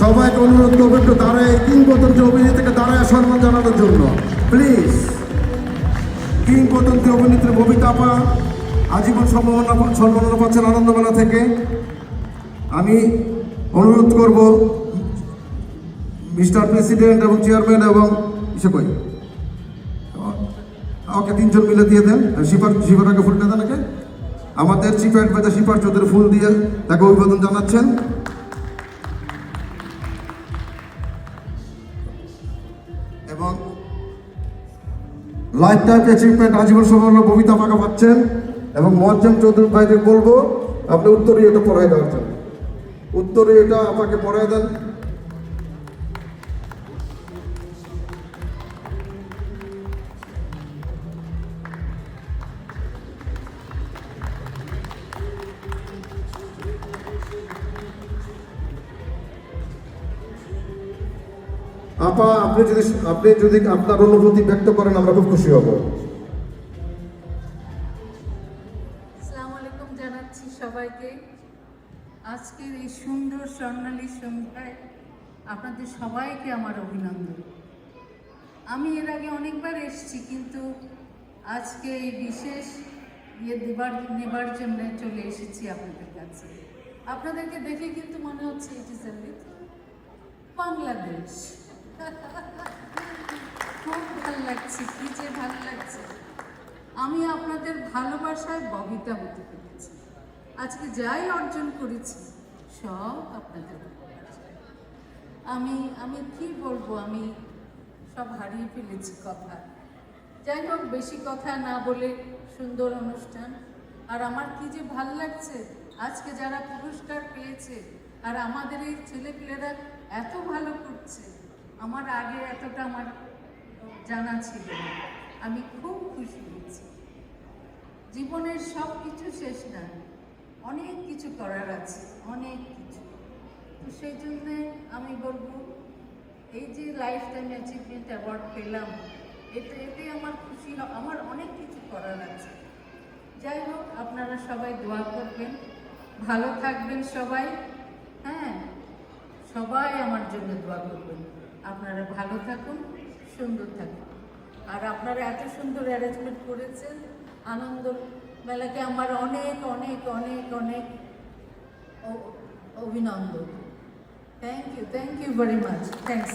সবাইকে অনুরোধ করবো একটু দাঁড়ায় কিংবদন্তি অভিনেত্রীকে দাঁড়ায় সম্মান জানানোর জন্য প্লিজ। কিংবদন্তি অভিনেত্রী ববিতা আপা আজীবন সম্মাননা পাচ্ছেন আনন্দমেলা থেকে। আমি অনুরোধ করব মিস্টার প্রেসিডেন্ট এবং চেয়ারম্যান এবং ইসে কই ওকে তিনজন মিলে দিয়ে দেন। শিপারকে ফুলটা দেন নাকি আমাদের চিফ অ্যাডভাইজার শিপার চৌধুরী ফুল দিয়ে তাকে অভিবাদন জানাচ্ছেন। এবং লাইফ টাইম অ্যাচিভমেন্ট আজীবন সম্মাননা ববিতা আপাকে পাচ্ছেন। এবং মোয়াজ্জেম চৌধুরী ভাইদের বলবো আপনি উত্তরীয়টা পড়াই দেওয়ার জন্য। উত্তরীয়টা আপনাকে পড়াই দেন। আপা আপনি যদি আপনার অনুভূতি ব্যক্ত করেন আমরা খুব খুশি হব। আসসালামু আলাইকুম জানাচ্ছি সবাইকে। আজকের এই সুন্দর স্বর্ণালী সন্ধ্যায় আপনাদের সবাইকে আমার অভিনন্দন। আমি এর আগে অনেকবার এসেছি, কিন্তু আজকে এই বিশেষ নেবার জন্য চলে এসেছি আপনাদের কাছে। আপনাদেরকে দেখে কিন্তু মনে হচ্ছে ইট ইজ বাংলাদেশ। খুব ভালো লাগছে, কি যে ভালো লাগছে। আমি আপনাদের ভালোবাসায় ববিতা হতে পেরেছি। আজকে যাই অর্জন করেছি সব আপনাদের ভালোবাসায়। আমি কি বলবো, আমি সব হারিয়ে ফেলেছি কথা। যাই হোক, বেশি কথা না বলে সুন্দর অনুষ্ঠান। আর আমার কি যে ভালো লাগছে আজকে যারা পুরস্কার পেয়েছে আর আমাদের এই ছেলেপিলেরা এত ভালো করছে, আমার আগে এতটা আমার জানা ছিল না। আমি খুব খুশি হয়েছি। জীবনের সব কিছু শেষ না, অনেক কিছু করার আছে, অনেক কিছু। তো সেই জন্যে আমি বলবো এই যে লাইফ টাইম অ্যাচিভমেন্ট অ্যাওয়ার্ড পেলাম, এতে আমার খুশি, আমার অনেক কিছু করার আছে। যাই হোক, আপনারা সবাই দোয়া করবেন, ভালো থাকবেন সবাই। হ্যাঁ, সবাই আমার জন্য দোয়া করবেন। আপনারা ভালো থাকুন, সুন্দর থাকুন। আর আপনারা এত সুন্দর অ্যারেঞ্জমেন্ট করেছেন আনন্দ মেলাকে, আমার অনেক অনেক অনেক অনেক অভিনন্দন। Thank you very much. Thanks.